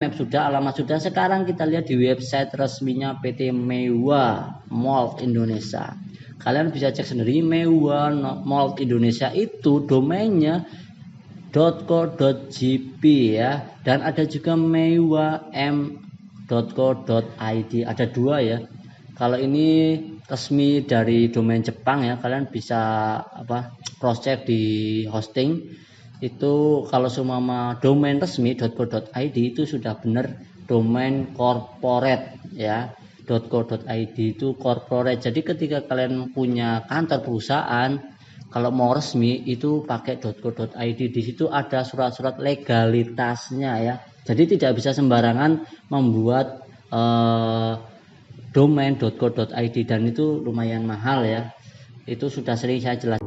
map sudah, alamat sudah. Sekarang kita lihat di website resminya PT Meiwa Mall Indonesia. Kalian bisa cek sendiri, Meiwa Mall Indonesia itu domainnya .co.jp ya, dan ada juga meiwam.co.id, ada dua ya. Kalau ini resmi dari domain Jepang ya, kalian bisa cross check di hosting itu. Kalau semua domain resmi .co.id itu sudah benar domain corporate ya. .co.id itu corporate. Jadi ketika kalian punya kantor perusahaan, kalau mau resmi itu pakai .co.id. Di situ ada surat-surat legalitasnya ya. Jadi tidak bisa sembarangan membuat domain .co.id, dan itu lumayan mahal ya. Itu sudah sering saya jelaskan.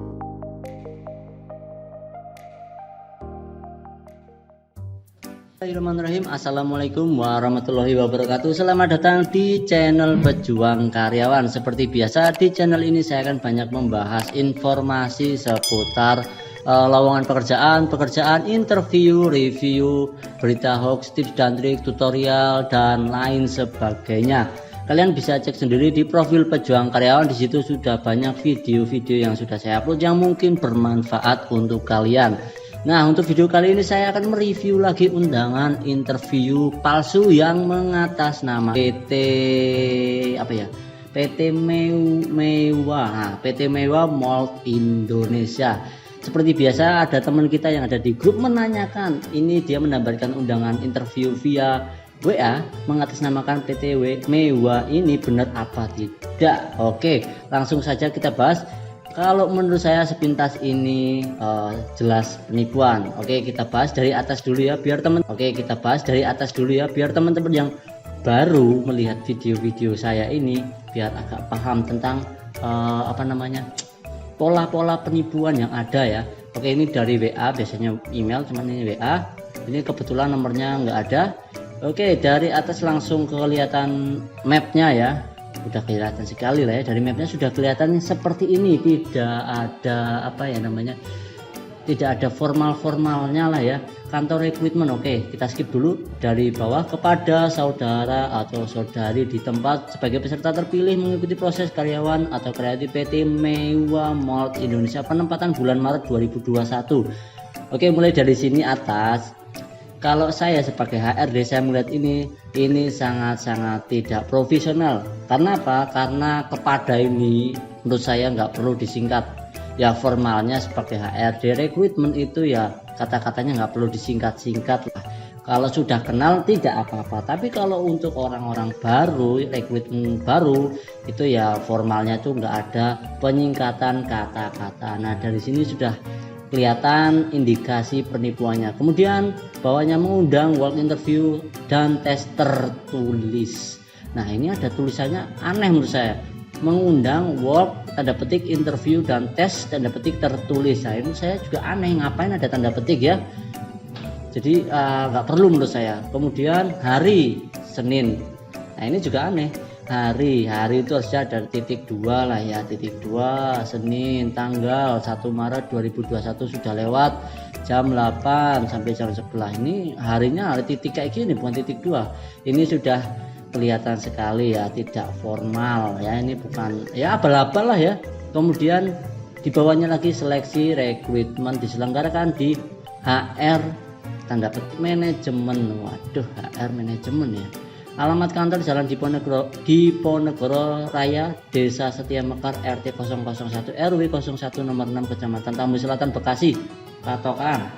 Bismillahirrahmanirrahim. Assalamualaikum warahmatullahi wabarakatuh. Selamat datang di channel Pejuang Karyawan. Seperti biasa di channel ini saya akan banyak membahas informasi seputar lowongan pekerjaan, interview, review, berita hoax, tips dan trik, tutorial dan lain sebagainya. Kalian bisa cek sendiri di profil Pejuang Karyawan. Di situ sudah banyak video-video yang sudah saya upload yang mungkin bermanfaat untuk kalian. Nah, untuk video kali ini saya akan mereview lagi undangan interview palsu yang mengatasnama PT Meiwa. Nah, PT Meiwa Mall Indonesia. Seperti biasa ada teman kita yang ada di grup menanyakan, ini dia mendapatkan undangan interview via WA mengatasnamakan PT Meiwa, ini benar apa tidak? Oke, langsung saja kita bahas. Kalau menurut saya sepintas ini jelas penipuan. Oke, kita bahas dari atas dulu ya biar teman-teman yang baru melihat video-video saya ini biar agak paham tentang pola-pola penipuan yang ada ya. Oke, ini dari WA, biasanya email, cuman ini WA. Ini kebetulan nomornya nggak ada. Oke, dari atas langsung kelihatan mapnya ya. Udah kelihatan sekali lah ya, dari mapnya sudah kelihatan seperti ini. Tidak ada tidak ada formalnya lah ya. Kantor rekrutmen. Oke, kita skip dulu. Dari bawah, kepada saudara atau saudari di tempat sebagai peserta terpilih mengikuti proses karyawan atau kreatif PT Meiwa Mall Indonesia, penempatan bulan Maret 2021. Oke, mulai dari sini atas. Kalau saya sebagai HRD, saya melihat ini sangat-sangat tidak profesional. Karena apa? Karena kepada ini menurut saya nggak perlu disingkat. Ya formalnya sebagai HRD rekrutmen itu ya kata-katanya nggak perlu disingkat-singkat lah. Kalau sudah kenal tidak apa-apa. Tapi kalau untuk orang-orang baru, rekrutmen baru, itu ya formalnya tuh nggak ada penyingkatan kata-kata. Nah, dari sini sudah kelihatan indikasi penipuannya. Kemudian bawahnya mengundang work interview dan tes tertulis. Nah, ini ada tulisannya aneh menurut saya. Mengundang work tanda petik interview dan tes tanda petik tertulis. Nah, ini saya juga aneh, ngapain ada tanda petik ya. Jadi nggak perlu menurut saya. Kemudian hari Senin. Nah, ini juga aneh. Hari itu harusnya ada titik 2 lah ya, titik 2 Senin tanggal 1 Maret 2021 sudah lewat jam 8 sampai jam 11. Ini harinya ada titik kayak gini, bukan titik 2. Ini sudah kelihatan sekali ya, tidak formal ya, ini bukan ya abal-abal lah ya. Kemudian di bawahnya lagi seleksi rekrutmen diselenggarakan di HR tanda petik manajemen. Waduh, HR manajemen ya. Alamat kantor Jalan Diponegoro Raya, Desa Setia Mekar, RT 001 RW 01 nomor 6 Kecamatan Tambu Selatan, Bekasi. Patokan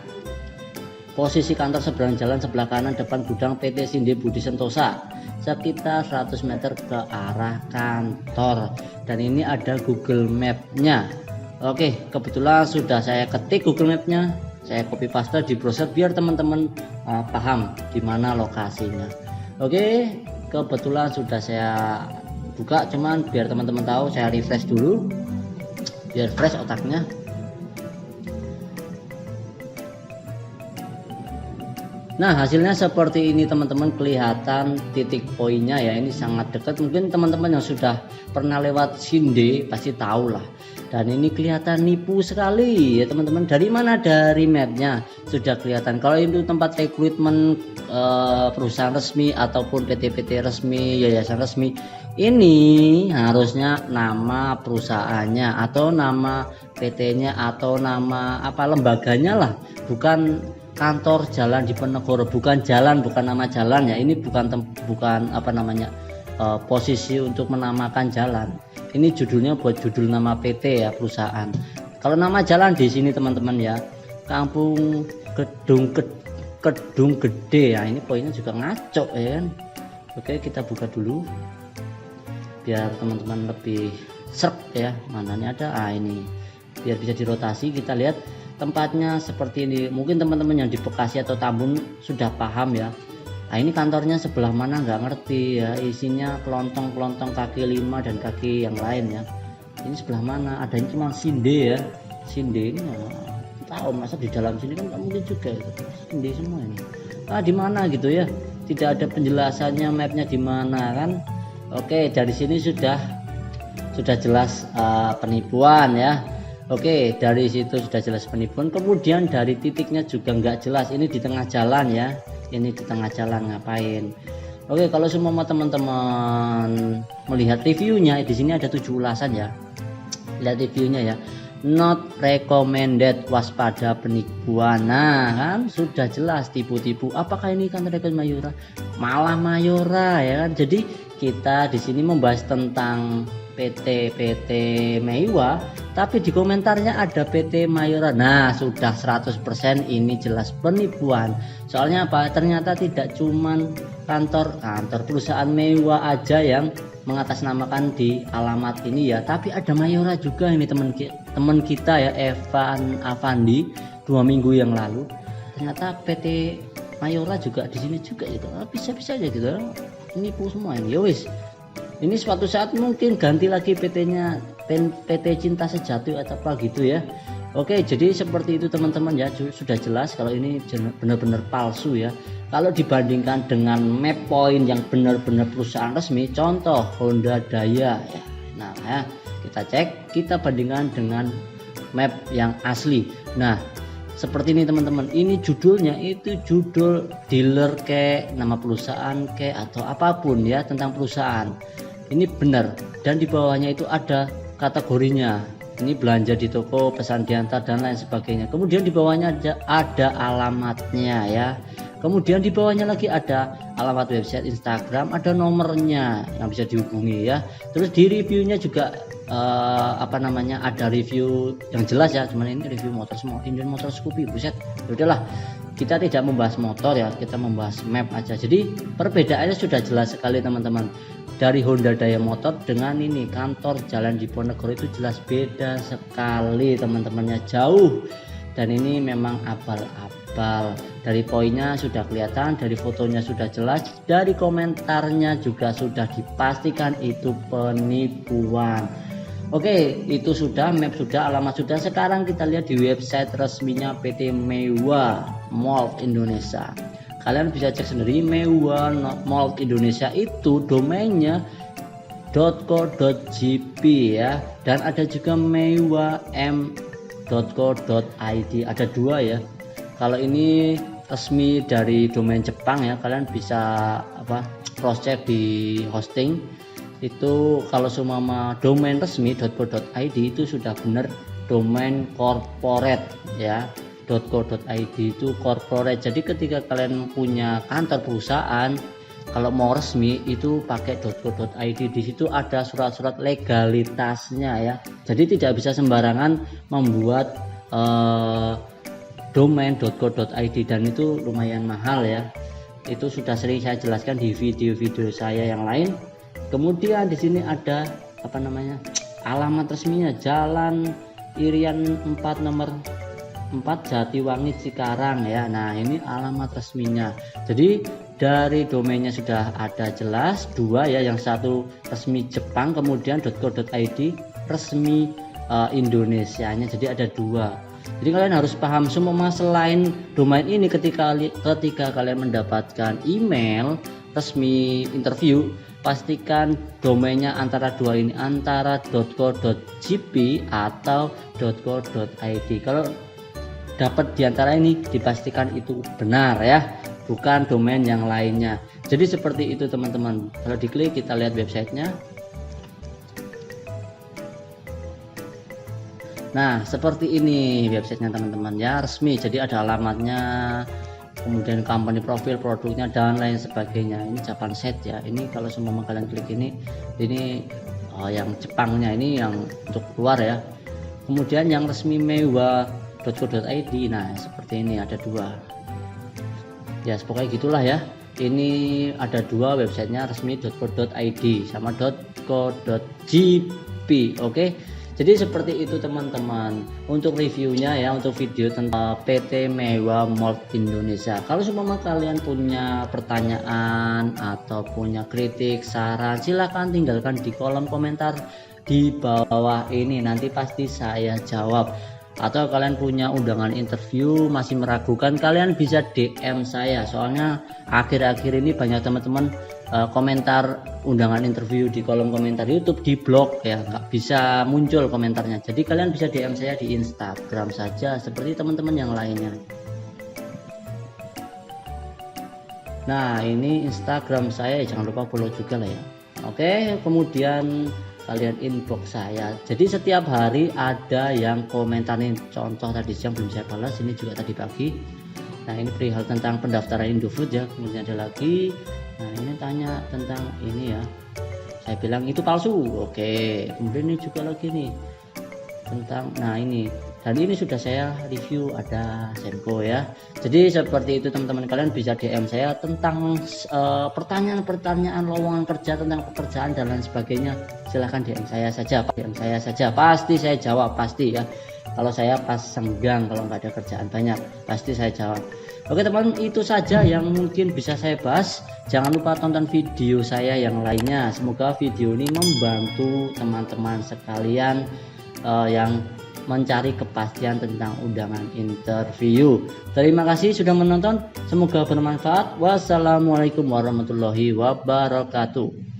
posisi kantor seberang jalan sebelah kanan depan gudang PT Sinde Budi Sentosa, sekitar 100 meter ke arah kantor. Dan ini ada Google Map-nya. Oke, kebetulan sudah saya ketik Google Map-nya, saya copy paste di browser biar teman-teman paham di mana lokasinya. Oke, kebetulan sudah saya buka, cuman biar teman-teman tahu saya refresh dulu biar fresh otaknya. Nah, hasilnya seperti ini teman-teman, kelihatan titik poinnya ya, ini sangat dekat. Mungkin teman-teman yang sudah pernah lewat Sinde pasti tahu lah. Dan ini kelihatan nipu sekali ya teman-teman. Dari mana? Dari mapnya sudah kelihatan. Kalau itu tempat rekrutmen perusahaan resmi ataupun PT-PT resmi, yayasan resmi, ini harusnya nama perusahaannya atau nama PT-nya atau nama apa lembaganya lah, bukan kantor jalan Diponegoro, bukan jalan, bukan nama jalan ya. Ini bukan apa namanya posisi untuk menamakan jalan. Ini judulnya buat judul nama PT ya, perusahaan. Kalau nama jalan di sini teman-teman ya, Kampung Kedung Gede ya. Ini poinnya juga ngaco ya kan. Oke, kita buka dulu biar teman-teman lebih serp ya. Mananya ada? Ini biar bisa dirotasi. Kita lihat tempatnya seperti ini. Mungkin teman-teman yang di Bekasi atau Tambun sudah paham ya. Nah, ini kantornya sebelah mana nggak ngerti ya. Isinya kelontong-kelontong kaki 5 dan kaki yang lain ya. Ini sebelah mana? Adanya cuma Sinde ya. Sinde ini tahu, masa di dalam sini kan nggak mungkin juga itu. Sinde semua ini. Di mana gitu ya? Tidak ada penjelasannya, mapnya di mana kan? Oke, dari sini sudah jelas penipuan ya. Oke, dari situ sudah jelas penipuan. Kemudian dari titiknya juga nggak jelas. Ini di tengah jalan ya. Ini di tengah jalan ngapain? Oke, kalau semua teman-teman melihat reviewnya, di sini ada 7 ulasan ya. Lihat reviewnya ya. Not recommended, waspada penipuan. Nah, kan sudah jelas tipu-tipu. Apakah ini kantor rekod Mayora? Malah Mayora ya kan. Jadi kita di sini membahas tentang PT Meiwa, tapi di komentarnya ada PT Mayora. Nah, sudah 100% ini jelas penipuan. Soalnya apa? Ternyata tidak cuman kantor perusahaan Meiwa aja yang mengatasnamakan di alamat ini ya, tapi ada Mayora juga. Ini teman kita ya, Evan Avandi 2 minggu yang lalu. Ternyata PT Mayora juga di sini juga gitu. Bisa-bisa aja gitu. Nipu semua ini. Yowis. Ini suatu saat mungkin ganti lagi PT-nya, PT Cinta Sejati atau apa gitu ya. Oke, jadi seperti itu teman-teman ya. Sudah jelas kalau ini benar-benar palsu ya. Kalau dibandingkan dengan map point yang benar-benar perusahaan resmi, contoh Honda Daya ya. Nah ya, kita cek, kita bandingkan dengan map yang asli. Nah, seperti ini teman-teman. Ini judulnya itu judul dealer kayak nama perusahaan kayak atau apapun ya tentang perusahaan. Ini benar, dan di bawahnya itu ada kategorinya. Ini belanja di toko, pesan diantar dan lain sebagainya. Kemudian di bawahnya ada alamatnya ya. Kemudian di bawahnya lagi ada alamat website, Instagram, ada nomornya yang bisa dihubungi ya. Terus di reviewnya juga ada review yang jelas ya. Cuman ini review motor semua, Indian Motor Scoopy, buset. Udahlah, kita tidak membahas motor ya, kita membahas map aja. Jadi perbedaannya sudah jelas sekali teman-teman. Dari Honda Daya Motor dengan ini kantor jalan Diponegoro itu jelas beda sekali teman-temannya, jauh. Dan ini memang abal-abal. Dari poinnya sudah kelihatan, dari fotonya sudah jelas, dari komentarnya juga sudah dipastikan itu penipuan. Oke, itu sudah, map sudah, alamat sudah. Sekarang kita lihat di website resminya PT Meiwa Mall Indonesia. Kalian bisa cek sendiri, Meiwa Mall Indonesia itu domainnya .co.jp ya, dan ada juga meiwam.co.id, ada 2 ya. Kalau ini resmi dari domain Jepang ya, kalian bisa cross check di hosting itu. Kalau semua domain resmi .co.id itu sudah benar domain corporate ya. .co.id itu corporate. Jadi ketika kalian punya kantor perusahaan, kalau mau resmi itu pakai .co.id. Di situ ada surat-surat legalitasnya ya. Jadi tidak bisa sembarangan membuat domain .co.id, dan itu lumayan mahal ya. Itu sudah sering saya jelaskan di video-video saya yang lain. Kemudian di sini ada alamat resminya, Jalan Irian 4 nomor 4 Jatiwangi Cikarang ya. Nah, ini alamat resminya. Jadi dari domainnya sudah ada jelas 2 ya, yang satu resmi Jepang, kemudian .co.id resmi Indonesianya. Jadi ada 2. Jadi kalian harus paham semua selain domain ini, ketika kalian mendapatkan email resmi interview, pastikan domainnya antara dua ini, antara .co.jp atau .co.id. Kalau dapat diantara ini dipastikan itu benar ya, bukan domain yang lainnya. Jadi seperti itu teman-teman. Kalau diklik kita lihat websitenya. Nah seperti ini websitenya teman-teman ya, resmi. Jadi ada alamatnya, kemudian company profil, produknya dan lain sebagainya. Ini Japanset ya. Ini kalau semua kalian klik ini yang Jepangnya, ini yang untuk luar ya. Kemudian yang resmi meiwa.co.id. Nah seperti ini ada dua ya, pokoknya gitulah ya. Ini ada dua websitenya, resmi .co.id sama .co.jp. Oke, jadi seperti itu teman-teman untuk reviewnya ya, untuk video tentang PT Meiwa Mall Indonesia. Kalau semua kalian punya pertanyaan atau punya kritik, saran, silahkan tinggalkan di kolom komentar di bawah ini, nanti pasti saya jawab. Atau kalian punya undangan interview masih meragukan, kalian bisa DM saya. Soalnya akhir-akhir ini banyak teman-teman komentar undangan interview di kolom komentar YouTube di blog ya, nggak bisa muncul komentarnya. Jadi kalian bisa DM saya di Instagram saja seperti teman-teman yang lainnya. Nah ini Instagram saya, jangan lupa follow juga lah ya. Oke, kemudian kalian inbox saya. Jadi setiap hari ada yang komentarin, contoh tadi siang belum saya balas, ini juga tadi pagi. Nah ini perihal tentang pendaftaran Indofood ya. Kemudian ada lagi, nah ini tanya tentang ini ya, saya bilang itu palsu. Oke, kemudian ini juga lagi nih tentang, nah ini, dan ini sudah saya review, ada Semco ya. Jadi seperti itu teman-teman, kalian bisa DM saya tentang pertanyaan-pertanyaan lowongan kerja, tentang pekerjaan dan lain sebagainya. Silahkan DM saya saja, pasti saya jawab, pasti ya. Kalau saya pas senggang, kalau nggak ada kerjaan banyak, pasti saya jawab. Oke teman, itu saja yang mungkin bisa saya bahas. Jangan lupa tonton video saya yang lainnya. Semoga video ini membantu teman-teman sekalian yang mencari kepastian tentang undangan interview. Terima kasih sudah menonton, semoga bermanfaat. Wassalamualaikum warahmatullahi wabarakatuh.